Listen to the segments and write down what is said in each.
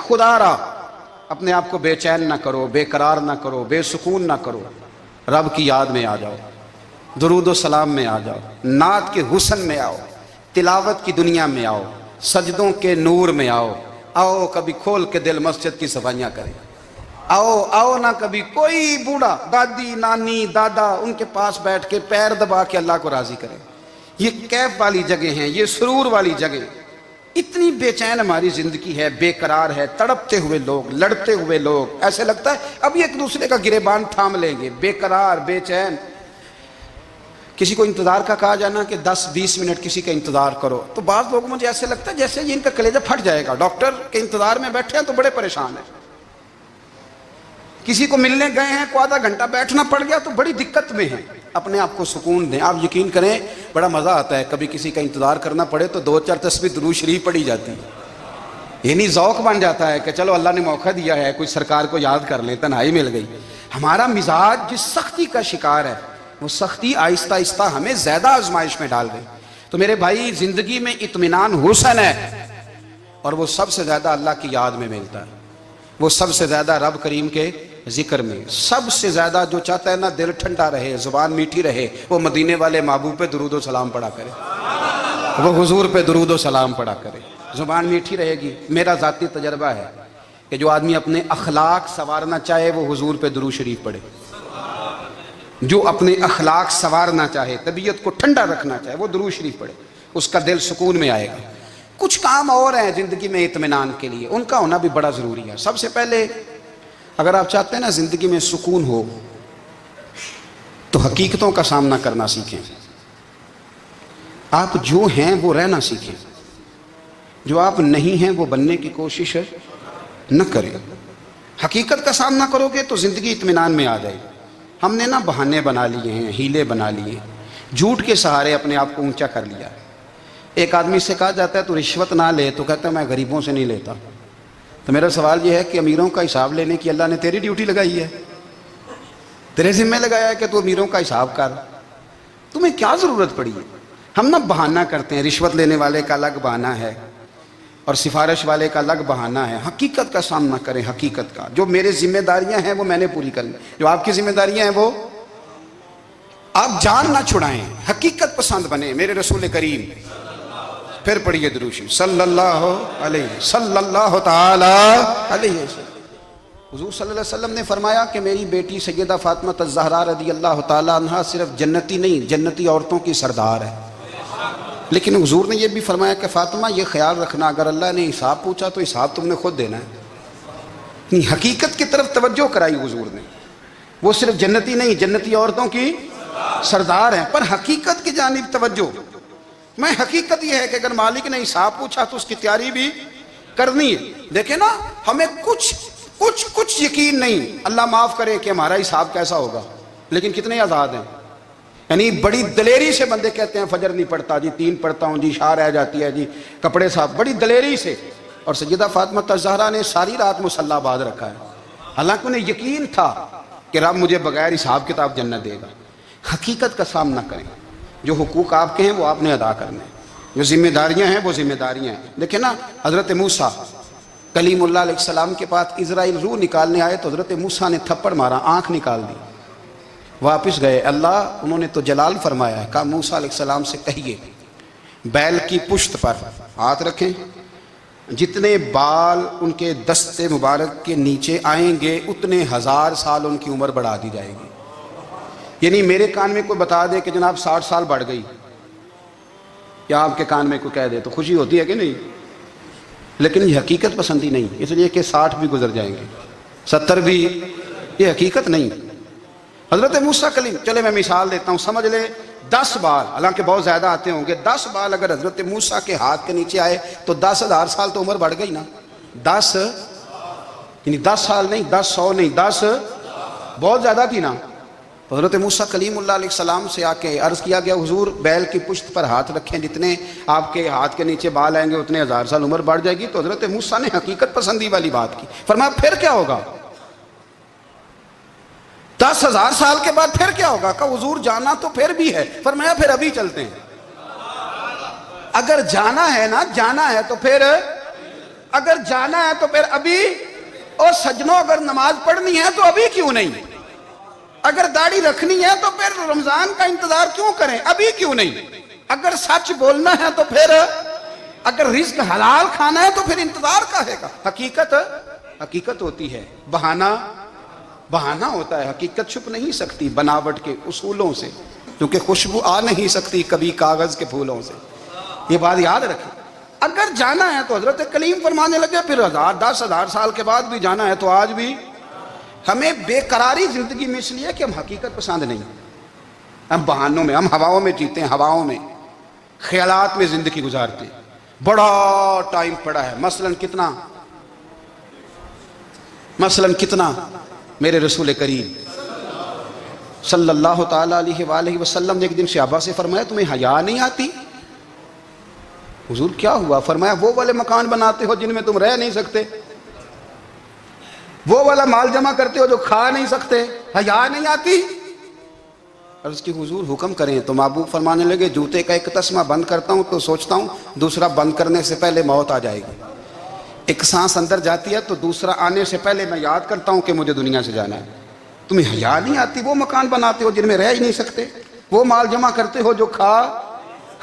خدا را اپنے آپ کو بے چین نہ کرو، بے قرار نہ کرو، بے سکون نہ کرو، رب کی یاد میں آ جاؤ، درود و سلام میں آ جاؤ، نعت کے حسن میں آؤ، تلاوت کی دنیا میں آؤ، سجدوں کے نور میں آؤ، آؤ کبھی کھول کے دل مسجد کی صفائیاں کریں، آؤ نہ کبھی کوئی بوڑھا دادی نانی دادا ان کے پاس بیٹھ کے پیر دبا کے اللہ کو راضی کریں۔ یہ کیف والی جگہ ہیں، یہ سرور والی جگہ۔ اتنی بے چین ہماری زندگی ہے، بے قرار ہے، تڑپتے ہوئے لوگ، لڑتے ہوئے لوگ، ایسے لگتا ہے ابھی ایک دوسرے کا گریبان تھام لیں گے، بے قرار بے چین۔ کسی کو انتظار کا کہا جانا کہ 10-20 منٹ کسی کا انتظار کرو، تو بعض لوگوں مجھے ایسے لگتا ہے جیسے ان کا کلیجہ پھٹ جائے گا، ڈاکٹر کے انتظار میں بیٹھے ہیں تو بڑے پریشان ہیں۔ کسی کو ملنے گئے ہیں کو آدھا گھنٹہ بیٹھنا پڑ گیا تو بڑی دقت میں ہیں۔ اپنے آپ کو سکون دیں۔ آپ یقین کریں بڑا مزہ آتا ہے، کبھی کسی کا انتظار کرنا پڑے تو 2-4 تسبیح درود شریف پڑھی جاتی ہے، یعنی ذوق بن جاتا ہے کہ چلو اللہ نے موقع دیا ہے، کوئی سرکار کو یاد کر لیں، تنہائی مل گئی۔ ہمارا مزاج جس سختی کا شکار ہے، وہ سختی آہستہ آہستہ ہمیں زیادہ آزمائش میں ڈال گئی۔ تو میرے بھائی، زندگی میں اطمینان حسن ہے، اور وہ سب سے زیادہ اللہ کی یاد میں ملتا ہے، وہ سب سے زیادہ رب کریم کے ذکر میں۔ سب سے زیادہ جو چاہتا ہے نا دل ٹھنڈا رہے، زبان میٹھی رہے، وہ مدینے والے محبوب پہ درود و سلام پڑھا کرے، وہ حضور پہ درود و سلام پڑھا کرے، زبان میٹھی رہے گی۔ میرا ذاتی تجربہ ہے کہ جو آدمی اپنے اخلاق سنوارنا چاہے وہ حضور پہ درود شریف پڑھے، جو اپنے اخلاق سنوارنا چاہے، طبیعت کو ٹھنڈا رکھنا چاہے، وہ درود شریف پڑھے، اس کا دل سکون میں آئے گا۔ کچھ کام اور ہیں زندگی میں اطمینان کے لیے، ان کا ہونا بھی بڑا ضروری ہے۔ سب سے پہلے اگر آپ چاہتے ہیں نا زندگی میں سکون ہو تو حقیقتوں کا سامنا کرنا سیکھیں۔ آپ جو ہیں وہ رہنا سیکھیں، جو آپ نہیں ہیں وہ بننے کی کوشش نہ کریں۔ حقیقت کا سامنا کرو گے تو زندگی اطمینان میں آ جائے۔ ہم نے نا بہانے بنا لیے ہیں، ہیلے بنا لیے، جھوٹ کے سہارے اپنے آپ کو اونچا کر لیا۔ ایک آدمی سے کہا جاتا ہے تو رشوت نہ لے، تو کہتا ہے میں غریبوں سے نہیں لیتا۔ تو میرا سوال یہ ہے کہ امیروں کا حساب لینے کی اللہ نے تیری ڈیوٹی لگائی ہے، تیرے ذمہ لگایا ہے کہ تو امیروں کا حساب کر، تمہیں کیا ضرورت پڑی ہے؟ ہم نا بہانہ کرتے ہیں، رشوت لینے والے کا الگ بہانہ ہے اور سفارش والے کا الگ بہانہ ہے۔ حقیقت کا سامنا کریں، حقیقت کا۔ جو میرے ذمہ داریاں ہیں وہ میں نے پوری کرنی، جو آپ کی ذمہ داریاں ہیں وہ آپ جان نہ چھڑائیں، حقیقت پسند بنیں۔ میرے رسول کریم، پھر پڑھیے درود شریف صلی اللہ تعالی علیہ وسلم۔ حضور صلی اللہ علیہ وسلم نے فرمایا کہ میری بیٹی سیدہ فاطمہ الزہرا رضی اللہ تعالی عنہا صرف جنتی نہیں، جنتی عورتوں کی سردار ہے۔ لیکن حضور نے یہ بھی فرمایا کہ فاطمہ یہ خیال رکھنا اگر اللہ نے حساب پوچھا تو حساب تم نے خود دینا ہے۔ حقیقت کی طرف توجہ کرائی حضور نے، وہ صرف جنتی نہیں، جنتی عورتوں کی سردار ہیں، پر حقیقت کی جانب توجہ۔ میں حقیقت یہ ہے کہ اگر مالک نے حساب پوچھا تو اس کی تیاری بھی کرنی ہے۔ دیکھیں نا، ہمیں کچھ یقین نہیں، اللہ معاف کرے کہ ہمارا حساب کیسا ہوگا، لیکن کتنے آزاد ہیں۔ یعنی بڑی دلیری سے بندے کہتے ہیں فجر نہیں پڑھتا جی، 3 پڑھتا ہوں جی، عشاء رہ جاتی ہے جی، کپڑے صاف، بڑی دلیری سے۔ اور سیدہ فاطمہ الزہرا نے ساری رات مصلی باز رکھا ہے، حالانکہ انہیں یقین تھا کہ رب مجھے بغیر حساب کتاب جنت دے گا۔ حقیقت کا سامنا کریں، جو حقوق آپ کے ہیں وہ آپ نے ادا کرنے ہیں، جو ذمہ داریاں ہیں وہ ذمہ داریاں ہیں۔ دیکھیں نا، حضرت موسیٰ کلیم اللہ علیہ السلام کے پاس اسرائیل روح نکالنے آئے تو حضرت موسیٰ نے تھپڑ مارا، آنکھ نکال دی، واپس گئے۔ اللہ انہوں نے تو جلال فرمایا ہے، کہا موسیٰ علیہ السلام سے کہیے بیل کی پشت پر ہاتھ رکھیں، جتنے بال ان کے دست مبارک کے نیچے آئیں گے اتنے 1000 سال ان کی عمر بڑھا دی جائے گی۔ یعنی میرے کان میں کوئی بتا دے کہ جناب 60 سال بڑھ گئی، یا آپ کے کان میں کوئی کہہ دے تو خوشی ہوتی ہے کہ نہیں؟ لیکن یہ حقیقت پسندی نہیں، اس لیے کہ 60 بھی گزر جائیں گے، 70 بھی، یہ حقیقت نہیں۔ حضرت موسیٰ کلیم، چلے میں مثال دیتا ہوں، سمجھ لے 10 بال، حالانکہ بہت زیادہ آتے ہوں گے، 10 بال اگر حضرت موسیٰ کے ہاتھ کے نیچے آئے تو 10,000 سال تو عمر بڑھ گئی نا۔ 10 یعنی 10 سال نہیں، 10 100 نہیں، 10 بہت زیادہ تھی نا۔ تو حضرت موسیٰ کلیم اللہ علیہ السلام سے آ کے عرض کیا گیا، حضور بیل کی پشت پر ہاتھ رکھیں، جتنے آپ کے ہاتھ کے نیچے بال آئیں گے اتنے 1000 سال عمر بڑھ جائے گی۔ تو حضرت موسیٰ نے حقیقت پسندی والی بات کی، فرمایا پھر کیا ہوگا؟ 10,000 سال کے بعد پھر کیا ہوگا؟ کہا حضور جانا تو پھر بھی ہے، فرمایا پھر ابھی چلتے ہیں۔ اگر جانا ہے نا، جانا ہے تو پھر اگر جانا ہے تو پھر ابھی، اور سجنوں اگر نماز پڑھنی ہے تو ابھی کیوں نہیں؟ اگر داڑھی رکھنی ہے تو پھر رمضان کا انتظار کیوں کریں؟ ابھی کیوں نہیں؟ اگر سچ بولنا ہے تو پھر، اگر رزق حلال کھانا ہے تو پھر انتظار کا ہے گا؟ حقیقت ہوتی ہے، بہانہ ہوتا ہے، حقیقت چھپ نہیں سکتی بناوٹ کے اصولوں سے، کیونکہ خوشبو آ نہیں سکتی کبھی کاغذ کے پھولوں سے، یہ بات یاد رکھیں۔ اگر جانا ہے تو حضرت کلیم فرمانے لگے پھر 10,000 سال کے بعد بھی جانا ہے تو آج بھی ہمیں بے قراری زندگی میں اس لیے کہ ہم حقیقت پسند نہیں، ہم بہانوں میں، ہم ہواؤں میں جیتے ہیں، ہواؤں میں، خیالات میں زندگی گزارتے ہیں۔ بڑا ٹائم پڑا ہے، مثلاً کتنا میرے رسول کریم صلی اللہ تعالیٰ علیہ وآلہ وسلم نے ایک دن صحابہ سے فرمایا تمہیں حیا نہیں آتی؟ حضور کیا ہوا؟ فرمایا وہ والے مکان بناتے ہو جن میں تم رہ نہیں سکتے، وہ والا مال جمع کرتے ہو جو کھا نہیں سکتے، حیا نہیں آتی؟ عرض کی حضور حکم کریں تو محبوب فرمانے لگے جوتے کا ایک تسمہ بند کرتا ہوں تو سوچتا ہوں دوسرا بند کرنے سے پہلے موت آ جائے گی، ایک سانس اندر جاتی ہے تو دوسرا آنے سے پہلے میں یاد کرتا ہوں کہ مجھے دنیا سے جانا ہے۔ تمہیں حیا نہیں آتی؟ وہ مکان بناتے ہو جن میں رہ ہی نہیں سکتے، وہ مال جمع کرتے ہو جو کھا،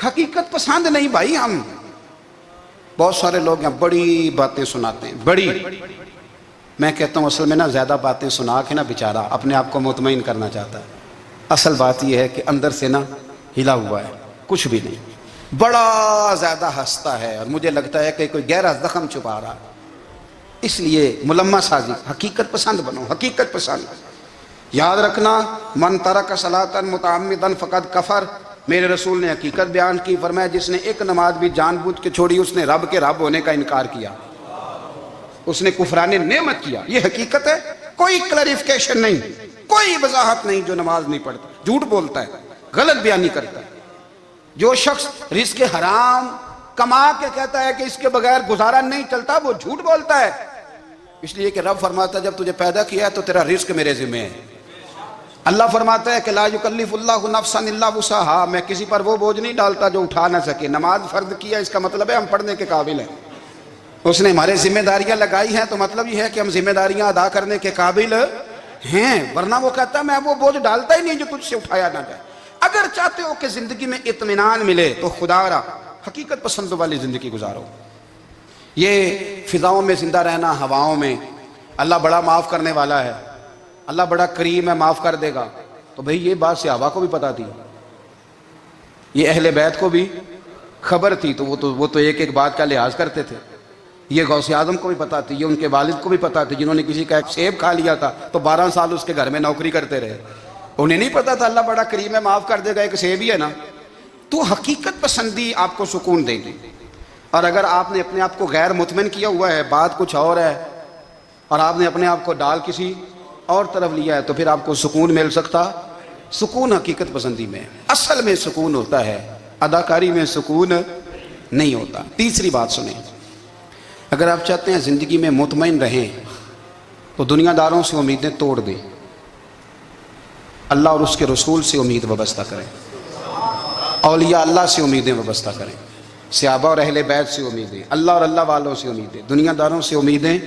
حقیقت پسند نہیں بھائی ہم۔ بہت سارے لوگ یہاں بڑی باتیں سناتے ہیں، بڑی، میں کہتا ہوں اصل میں نا زیادہ باتیں سنا کے نا بیچارہ اپنے آپ کو مطمئن کرنا چاہتا ہے، اصل بات یہ ہے کہ اندر سے نا ہلا ہوا ہے، کچھ بھی نہیں، بڑا زیادہ ہنستا ہے اور مجھے لگتا ہے کہ کوئی گہرا زخم چھپا رہا ہے، اس لیے ملمہ سازی، حقیقت پسند بنو، حقیقت پسند۔ یاد رکھنا من ترک صلاۃ متعمدا فقد کفر، میرے رسول نے حقیقت بیان کی، فرمایا جس نے ایک نماز بھی جان بوجھ کے چھوڑی اس نے رب کے رب ہونے کا انکار کیا، اس نے کفران نعمت کیا، یہ حقیقت ہے، کوئی کلیریفیکیشن نہیں، کوئی وضاحت نہیں۔ جو نماز نہیں پڑھتا جھوٹ بولتا ہے، غلط بیانی کرتا ہے، جو شخص رزق حرام کما کے کہتا ہے کہ اس کے بغیر گزارا نہیں چلتا وہ جھوٹ بولتا ہے، اس لیے کہ رب فرماتا ہے جب تجھے پیدا کیا ہے تو تیرا رزق میرے ذمہ ہے۔ اللہ فرماتا ہے کہ لا یکلف اللہ نفسا الا وسعها، میں کسی پر وہ بوجھ نہیں ڈالتا جو اٹھا نہ سکے۔ نماز فرض کیا اس کا مطلب ہے ہم پڑھنے کے قابل ہیں، اس نے ہمارے ذمہ داریاں لگائی ہیں تو مطلب یہ ہے کہ ہم ذمہ داریاں ادا کرنے کے قابل ہیں، ورنہ وہ کہتا ہے میں وہ بوجھ ڈالتا ہی نہیں جو تجھ سے اٹھایا نہ جائے۔ اگر چاہتے ہو کہ زندگی میں اطمینان ملے تو خدا را حقیقت پسند والی زندگی گزارو۔ یہ فضاؤں میں زندہ رہنا، ہواؤں میں، اللہ بڑا معاف کرنے والا ہے، اللہ بڑا کریم ہے معاف کر دے گا، تو بھئی یہ بات صحابہ کو بھی پتا تھی، یہ اہل بیت کو بھی خبر تھی، تو وہ تو ایک ایک بات کا لحاظ کرتے تھے۔ یہ غوث اعظم کو بھی پتا تھی، یہ ان کے والد کو بھی پتا تھی، جنہوں نے کسی کا ایک سیب کھا لیا تھا تو 12 سال اس کے گھر میں نوکری کرتے رہے، انہیں نہیں پتا تھا اللہ بڑا کریم ہے معاف کر دے گا، ایک سیب ہی ہے نا۔ تو حقیقت پسندی آپ کو سکون دے گی، اور اگر آپ نے اپنے آپ کو غیر مطمئن کیا ہوا ہے، بات کچھ اور ہے، اور آپ نے اپنے آپ کو ڈال کسی اور طرف لیا ہے، تو پھر آپ کو سکون مل سکتا؟ سکون حقیقت پسندی میں، اصل میں سکون ہوتا ہے، اداکاری میں سکون نہیں ہوتا۔ تیسری بات سنیں، اگر آپ چاہتے ہیں زندگی میں مطمئن رہیں تو دنیا داروں سے امیدیں توڑ دیں، اللہ اور اس کے رسول سے امید وابستہ کریں، اولیاء اللہ سے امیدیں وابستہ کریں، صحابہ اور اہل بیت سے امیدیں، اللہ اور اللہ والوں سے امیدیں، دنیا داروں سے امیدیں۔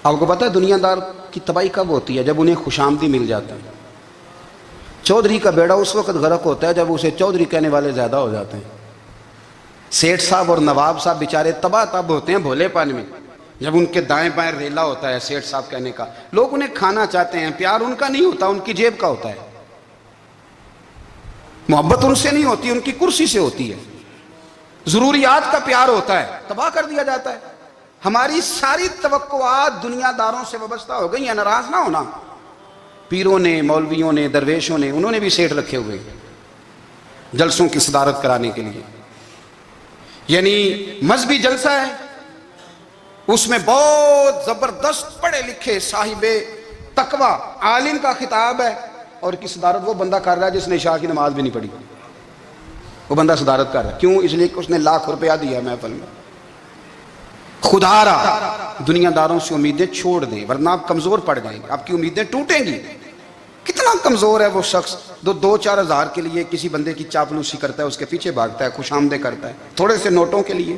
آپ کو پتہ ہے دنیا دار کی تباہی کب ہوتی ہے؟ جب انہیں خوش آمدی مل جاتا ہے۔ چودھری کا بیڑا اس وقت غرق ہوتا ہے جب اسے چودھری کہنے والے زیادہ ہو جاتے ہیں۔ سیٹھ صاحب اور نواب صاحب بیچارے تباہ تب ہوتے ہیں بھولے پن میں، جب ان کے دائیں بائیں ریلا ہوتا ہے سیٹھ صاحب کہنے کا، لوگ انہیں کھانا چاہتے ہیں، پیار ان کا نہیں ہوتا، ان کی جیب کا ہوتا ہے، محبت ان سے نہیں ہوتی، ان کی کرسی سے ہوتی ہے، ضروریات کا پیار ہوتا ہے، تباہ کر دیا جاتا ہے۔ ہماری ساری توقعات دنیا داروں سے وابستہ ہو گئی ہیں، ناراض نہ ہونا۔ پیروں نے، مولویوں نے، درویشوں نے، انہوں نے بھی سیٹ رکھے ہوئے جلسوں کی صدارت کرانے کے لیے، یعنی مذہبی جلسہ ہے، اس میں بہت زبردست پڑھے لکھے صاحب تقوی عالم کا خطاب ہے، اور کی صدارت وہ بندہ کر رہا ہے جس نے عشاء کی نماز بھی نہیں پڑھی، وہ بندہ صدارت کر رہا ہے، کیوں؟ اس لیے کہ اس نے ₹1,00,000 دیا محفل میں۔ خدا را دنیا داروں سے امیدیں چھوڑ دیں ورنہ آپ کمزور پڑ جائیں گے، آپ کی امیدیں ٹوٹیں گی۔ کتنا کمزور ہے وہ شخص جو 2-4 ہزار کے لیے کسی بندے کی چاپلوسی کرتا ہے، اس کے پیچھے بھاگتا ہے، خوش آمدیں کرتا ہے، تھوڑے سے نوٹوں کے لیے۔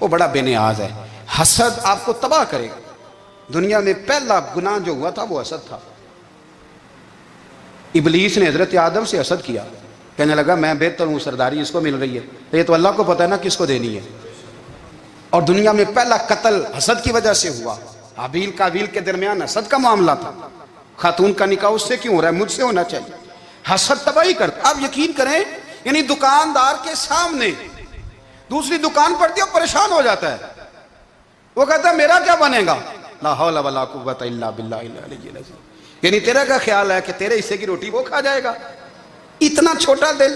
وہ بڑا بے نیاز ہے۔ حسد آپ کو تباہ کرے گا۔ دنیا میں پہلا گناہ جو ہوا تھا وہ حسد تھا۔ ابلیس نے حضرت آدم سے حسد کیا، کہنے لگا میں بہتر ہوں، سرداری اس کو مل رہی ہے، یہ تو اللہ کو پتہ ہے نا کس کو دینی ہے۔ اور دنیا میں پہلا قتل حسد کی وجہ سے ہوا۔ حابیل قابیل کے درمیان حسد کا معاملہ تھا، خاتون کا نکاح اس سے کیوں ہو رہا ہے، مجھ سے ہونا چاہیے۔ حسد تباہی کرتا۔ آپ یقین کریں، یعنی دکاندار کے سامنے دوسری دکان پڑتی ہے اور پریشان ہو جاتا ہے، وہ کہتا ہے میرا کیا بنے گا، لا حول ولا قوت الا باللہ العلی العظیم، یعنی تیرا کیا خیال ہے کہ تیرے حصے کی روٹی وہ کھا جائے گا، اتنا چھوٹا دل،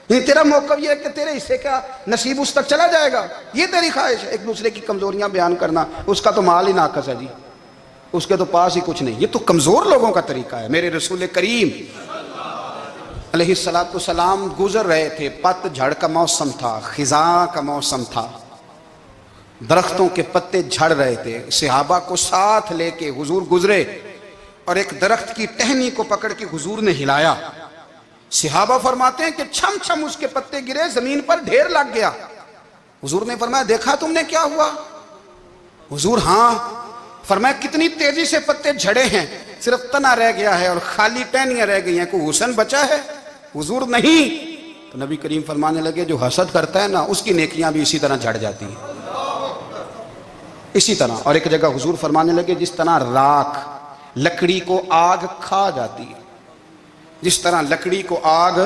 یعنی تیرا موقف یہ ہے کہ تیرے حصے کا نصیب اس تک چلا جائے گا، یہ تیری خواہش ہے۔ ایک دوسرے کی کمزوریاں بیان کرنا، اس کا تو مال ہی ناقص ہے جی، اس کے تو پاس ہی کچھ نہیں، یہ تو کمزور لوگوں کا طریقہ ہے۔ میرے رسول کریم علیہ السلام گزر رہے تھے، پت جھڑ کا موسم تھا، خزاں کا موسم تھا، درختوں کے پتے جھڑ رہے تھے، صحابہ کو ساتھ لے کے حضور گزرے اور ایک درخت کی ٹہنی کو پکڑ کے حضور نے ہلایا۔ صحابہ فرماتے ہیں کہ چھم چھم اس کے پتے گرے، زمین پر ڈھیر لگ گیا۔ حضور نے فرمایا دیکھا تم نے کیا ہوا؟ حضور ہاں۔ فرمایا کتنی تیزی سے پتے جھڑے ہیں، صرف تنا رہ گیا ہے اور خالی ٹہنیاں رہ گئی ہیں، کوئی حسن بچا ہے؟ حضور نہیں۔ تو نبی کریم فرمانے لگے جو حسد کرتا ہے نا اس کی نیکیاں بھی اسی طرح جھڑ جاتی ہیں، اسی طرح۔ اور ایک جگہ حضور فرمانے لگے جس طرح راکھ لکڑی کو آگ کھا جاتی ہے، جس طرح لکڑی کو آگ،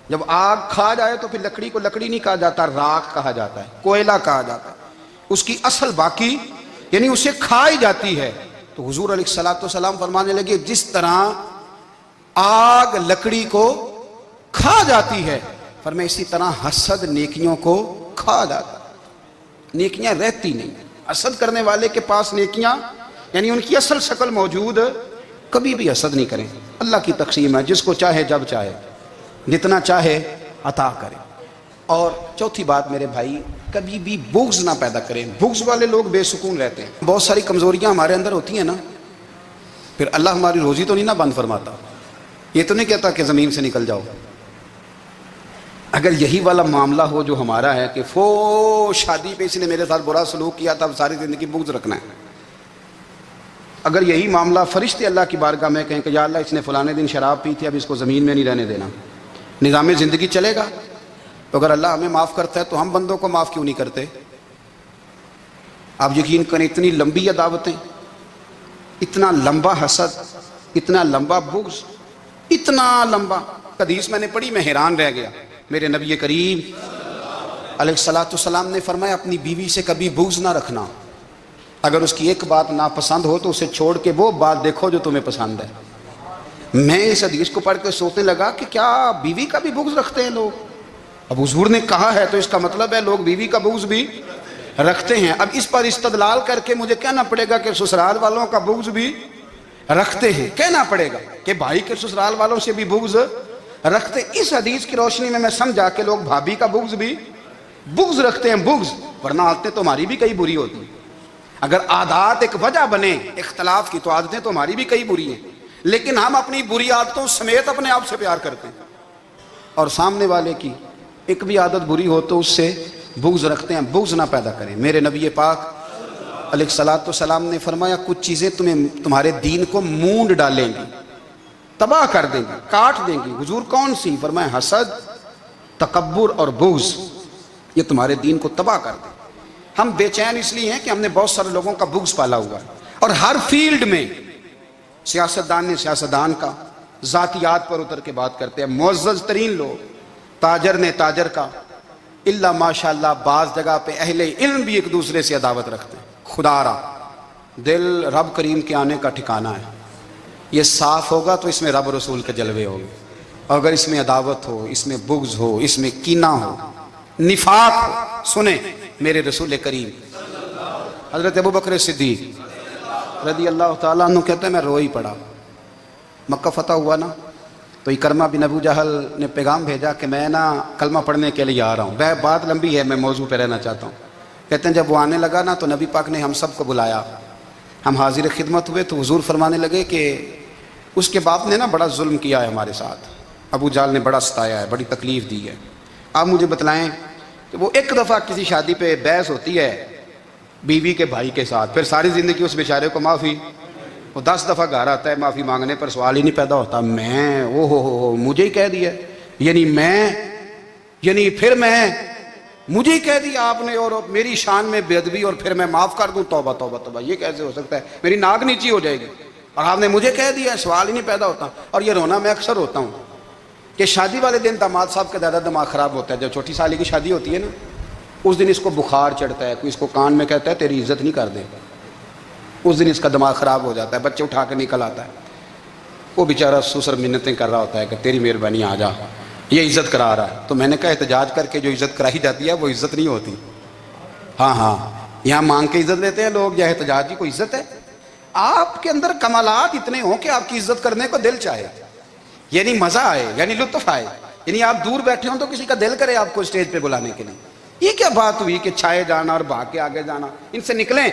جب آگ کھا جائے تو پھر لکڑی کو لکڑی نہیں کہا جاتا، راکھ کہا جاتا ہے، کوئلہ کہا جاتا ہے، اس کی اصل باقی یعنی اسے کھائی جاتی ہے۔ تو حضور علیہ السلام فرمانے لگے جس طرح آگ لکڑی کو کھا جاتی ہے، فرمایا اسی طرح حسد نیکیوں کو کھا جاتا ہے، نیکیاں رہتی نہیں۔ حسد کرنے والے کے پاس نیکیاں یعنی ان کی اصل شکل موجود، کبھی بھی حسد نہیں کریں۔ اللہ کی تقسیم ہے، جس کو چاہے جب چاہے جتنا چاہے عطا کرے۔ اور چوتھی بات میرے بھائی، کبھی بھی بغض نہ پیدا کریں۔ بغض والے لوگ بے سکون رہتے ہیں۔ بہت ساری کمزوریاں ہمارے اندر ہوتی ہیں نا، پھر اللہ ہماری روزی تو نہیں نہ بند فرماتا، یہ تو نہیں کہتا کہ زمین سے نکل جاؤ۔ اگر یہی والا معاملہ ہو جو ہمارا ہے کہ شادی پہ اس نے میرے ساتھ برا سلوک کیا تھا، اب ساری زندگی بغض رکھنا ہے، اگر یہی معاملہ فرشتے اللہ کی بارگاہ میں کہیں کہ یا اللہ اس نے فلانے دن شراب پی تھی، اب اس کو زمین میں نہیں رہنے دینا، نظام زندگی چلے گا؟ تو اگر اللہ ہمیں معاف کرتا ہے تو ہم بندوں کو معاف کیوں نہیں کرتے؟ آپ یقین کریں اتنی لمبی عداوتیں، اتنا لمبا حسد، اتنا لمبا بغض، اتنا لمبا۔ حدیث میں نے پڑھی، میں حیران رہ گیا۔ میرے نبی کریم علیہ السلام نے فرمایا اپنی بیوی سے کبھی بغض نہ رکھنا، اگر اس کی ایک بات ناپسند ہو تو اسے چھوڑ کے وہ بات دیکھو جو تمہیں پسند ہے۔ میں اس حدیث کو پڑھ کے سوچنے لگا کہ کیا بیوی کا بھی بغض رکھتے ہیں لوگ؟ اب حضور نے کہا ہے تو اس کا مطلب ہے لوگ بیوی کا بغض بھی رکھتے ہیں۔ اب اس پر استدلال کر کے مجھے کہنا پڑے گا کہ سسرال والوں کا بغض بھی رکھتے ہیں، کہنا پڑے گا کہ بھائی کے سسرال والوں سے بھی بغض رکھتے۔ اس حدیث کی روشنی میں سمجھا کہ لوگ بھابھی کا بغض بھی بغض رکھتے ہیں، بغض، ورنہ عادتیں تو ہماری بھی کئی بری ہوتی ہیں۔ اگر عادات ایک وجہ بنے اختلاف کی تو عادتیں تو ہماری بھی کئی بری ہیں، لیکن ہم اپنی بری عادتوں سمیت اپنے آپ سے پیار کرتے ہیں، اور سامنے والے کی ایک بھی عادت بری ہو تو اس سے بغض رکھتے ہیں۔ بغض نہ پیدا کریں۔ میرے نبی پاک علیہ السلام نے فرمایا کچھ چیزیں تمہارے دین کو مونڈ ڈالیں گی، تباہ کر دیں گی، کاٹ دیں گی۔ حضور کون سی؟ فرمایا حسد، تکبر اور بغض، یہ تمہارے دین کو تباہ کر دیں۔ ہم بے چین اس لیے ہیں کہ ہم نے بہت سارے لوگوں کا بغض پالا ہوا ہے، اور ہر فیلڈ میں سیاستدان نے سیاستدان کا، ذاتیات پر اتر کے بات کرتے ہیں، معزز ترین لوگ، تاجر نے تاجر کا، الا ماشاءاللہ بعض جگہ پہ اہل علم بھی ایک دوسرے سے عداوت رکھتے ہیں۔ خدا را دل رب کریم کے آنے کا ٹھکانہ ہے، یہ صاف ہوگا تو اس میں رب رسول کے جلوے ہوں گے، اور اگر اس میں عداوت ہو، اس میں بغض ہو، اس میں کینہ ہو، نفاق ہو، سنیں میرے رسول کریم حضرت ابوبکر صدیق رضی اللہ تعالیٰ عنہ کہتے ہیں میں رو ہی پڑا۔ مکہ فتح ہوا نا تو اکرمہ بن ابو جہل نے پیغام بھیجا کہ میں نا کلمہ پڑھنے کے لیے آ رہا ہوں۔ بات لمبی ہے، میں موضوع پہ رہنا چاہتا ہوں۔ کہتے ہیں جب وہ آنے لگا نا تو نبی پاک نے ہم سب کو بلایا، ہم حاضر خدمت ہوئے تو حضور فرمانے لگے کہ اس کے باپ نے نا بڑا ظلم کیا ہے ہمارے ساتھ، ابو جال نے بڑا ستایا ہے, بڑی تکلیف دی ہے. آپ مجھے بتلائیں کہ وہ ایک دفعہ کسی شادی پہ بحث ہوتی ہے بیوی کے بھائی کے ساتھ, پھر ساری زندگی اس بیچارے کو معافی, وہ 10 دفعہ گھر آتا ہے معافی مانگنے پر سوال ہی نہیں پیدا ہوتا, میں او ہو مجھے ہی کہہ دیا, یعنی پھر میں مجھے ہی کہہ دیا آپ نے, اور میری شان میں بے ادبی, اور پھر میں معاف کر دوں, توبہ توبہ توبہ, یہ کیسے ہو سکتا ہے, میری ناک نیچی ہو جائے گی, اور آپ نے مجھے کہہ دیا, سوال ہی نہیں پیدا ہوتا. اور یہ رونا میں اکثر ہوتا ہوں کہ شادی والے دن داماد صاحب کا زیادہ دماغ خراب ہوتا ہے. جب چھوٹی سالی کی شادی ہوتی ہے نا, اس دن اس کو بخار چڑھتا ہے, کوئی اس کو کان میں کہتا ہے تیری عزت نہیں کر دے, اس دن اس کا دماغ خراب ہو جاتا ہے, بچے اٹھا کے نکل آتا ہے, وہ بیچارہ سسر منتیں کر رہا ہوتا ہے کہ تیری مہربانی آ جا, یہ عزت کرا رہا ہے. تو میں نے کہا احتجاج کر کے جو عزت کرائی جاتی ہے وہ عزت نہیں ہوتی. ہاں یہاں مانگ کے عزت لیتے ہیں لوگ, یا احتجاج کی کوئی عزت ہے؟ آپ کے اندر کمالات اتنے ہوں کہ آپ کی عزت کرنے کو دل چاہے, یعنی مزہ آئے, یعنی لطف آئے, یعنی آپ دور بیٹھے ہوں تو کسی کا دل کرے آپ کو اسٹیج پہ بلانے کے لیے. یہ کیا بات ہوئی کہ چھائے جانا اور بھاگ کے آگے جانا, ان سے نکلیں.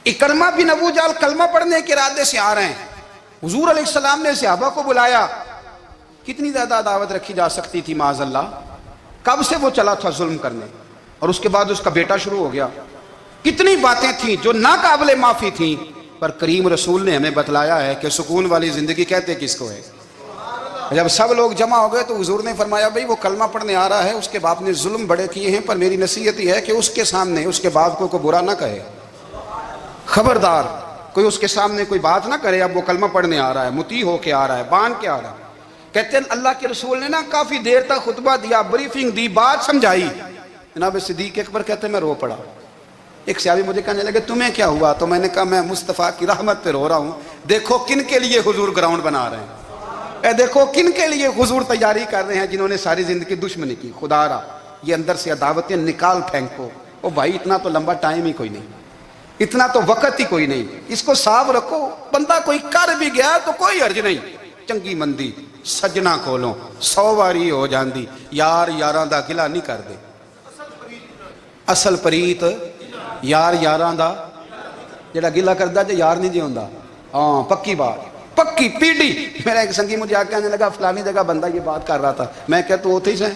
اکرمہ بن ابو جال کلمہ پڑھنے کے ارادے سے آ رہے ہیں, حضور علیہ السلام نے صحابہ کو بلایا. کتنی زیادہ دعوت رکھی جا سکتی تھی معاذ اللہ, کب سے وہ چلا تھا ظلم کرنے, اور اس کے بعد اس کا بیٹا شروع ہو گیا. کتنی باتیں تھیں جو ناقابل معافی تھیں, پر کریم رسول نے ہمیں بتلایا ہے کہ سکون والی زندگی کہتے کس کو ہے. جب سب لوگ جمع ہو گئے تو حضور نے فرمایا بھئی وہ کلمہ پڑھنے آ رہا ہے, اس کے باپ نے ظلم بڑے کیے ہیں, پر میری نصیحت یہ ہے کہ اس کے سامنے اس کے باپ کو برا نہ کہے, خبردار کوئی اس کے سامنے کوئی بات نہ کرے. اب وہ کلمہ پڑھنے آ رہا ہے, مطیع ہو کے آ رہا ہے, بان کے آ رہا ہے. کہتے ہیں اللہ کے رسول نے نا کافی دیر تک خطبہ دیا, بریفنگ دی, بات سمجھائی. جناب صدیق اکبر کہتے ہیں میں رو پڑا. ایک صحابی مجھے کہنے لگے تمہیں کیا ہوا؟ تو میں نے کہا میں مصطفیٰ کی رحمت پہ رو رہا ہوں. دیکھو کن کے لیے حضور گراؤنڈ بنا رہے ہیں, دیکھو کن کے لیے حضور تیاری کر رہے ہیں, جنہوں نے ساری زندگی دشمنی کی. خدا را یہ اندر سے عداوتیں نکال پھینکو. او بھائی اتنا تو لمبا ٹائم ہی کوئی نہیں, اتنا تو وقت ہی کوئی نہیں, اس کو صاف رکھو. بندہ کوئی کر بھی گیا تو کوئی حرج نہیں. چنگی مندی سجنا کولوں 100 واری ہو جاندی, یار یاراں دا گلہ نہیں کر دے. اصل پریت یار یاراں دا جڑا گلہ کردا جے یار نہیں جی ہوندا. ہاں پکی بات, پکی پیڑی. میرا ایک سنگی مجھے آ کے آنے لگا فلانی جگہ بندہ یہ بات کر رہا تھا. میں کہ تو اوتھے ہی سیں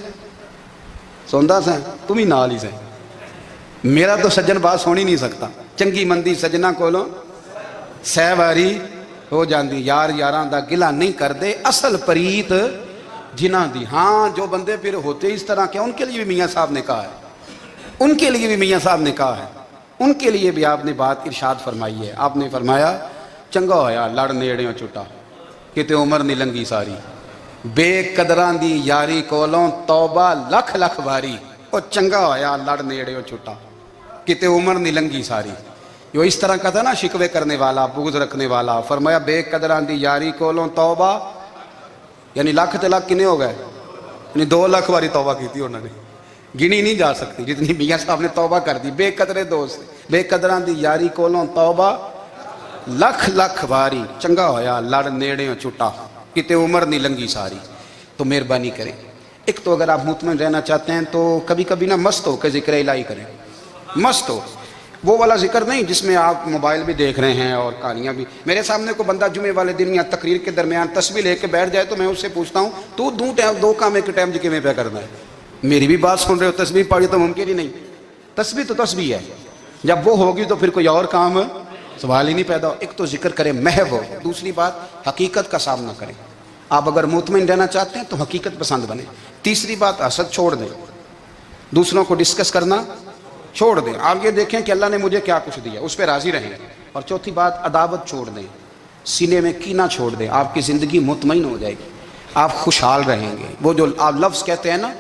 سوندا سیں, تم ہی نال ہی سیں. میرا تو سجن بات سن ہی نہیں سکتا. چنگی مندی سجنا کولوں 100 واری ہو جاندی, یار یاراں دا گلہ نہیں کر دے. اصل پریت جنہاں دی. ہاں جو بندے پھر ہوتے اس طرح کے, ان کے لیے بھی میاں صاحب نے کہا ہے, ان کے لیے بھی میاں صاحب نے کہا ہے, ان کے لیے بھی آپ نے بات ارشاد فرمائی ہے. آپ نے فرمایا چنگا ہویا لڑ نیڑیوں چھٹا, کتے عمر نہیں لنگی ساری. بے قدراں دی یاری کولوں توبہ لکھ لکھ واری. او چنگا ہویا لڑ نیڑیوں چھٹا, کتے عمر نہیں لنگی ساری. جو اس طرح کا تھا نا شکوے کرنے والا, بغض رکھنے والا. فرمایا بے قدراں دی یاری کولوں توبہ, یعنی لاکھ تے لاکھ کنے ہو گئے, یعنی 2 لاکھ واری توبہ کی تھی انہوں نے, گنی نہیں جا سکتی جتنی میاں صاحب نے توبہ کر دی. بے قدرے دوست, بے قدراں دی یاری کولوں توبہ لکھ لکھ واری. چنگا ہویا لڑ نیڑیوں چھٹا, کتے عمر نہیں لنگی ساری. تو مہربانی کریں, ایک تو اگر آپ مطمئن رہنا چاہتے ہیں تو کبھی کبھی نا مست ہو کے ذکر الہی کریں. مست ہو, وہ والا ذکر نہیں جس میں آپ موبائل بھی دیکھ رہے ہیں اور کہانیاں بھی. میرے سامنے کو بندہ جمعے والے دن یا تقریر کے درمیان تسبیح لے کے بیٹھ جائے تو میں اس سے پوچھتا ہوں تو 2 کام ایک ٹائم جی میں پہ کرنا ہے. میری بھی بات سن رہے ہو, تسبیح پڑھی تو ممکن ہی نہیں. تسبیح تو تسبیح ہے, جب وہ ہوگی تو پھر کوئی اور کام سوال ہی نہیں پیدا ہو. ایک تو ذکر کریں محو ہو, دوسری بات حقیقت کا سامنا کریں. آپ اگر مطمئن رہنا چاہتے ہیں تو حقیقت پسند بنیں. تیسری بات حسد چھوڑ دیں, دوسروں کو ڈسکس کرنا چھوڑ دیں. آپ یہ دیکھیں کہ اللہ نے مجھے کیا کچھ دیا, اس پہ راضی رہیں. اور چوتھی بات عداوت چھوڑ دیں, سینے میں کینہ چھوڑ دیں. آپ کی زندگی مطمئن ہو جائے گی, آپ خوشحال رہیں گے. وہ جو آپ لفظ کہتے ہیں نا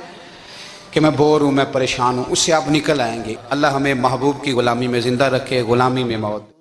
کہ میں بور ہوں, میں پریشان ہوں, اس سے آپ نکل آئیں گے. اللہ ہمیں محبوب کی غلامی میں زندہ رکھے, غلامی میں موت.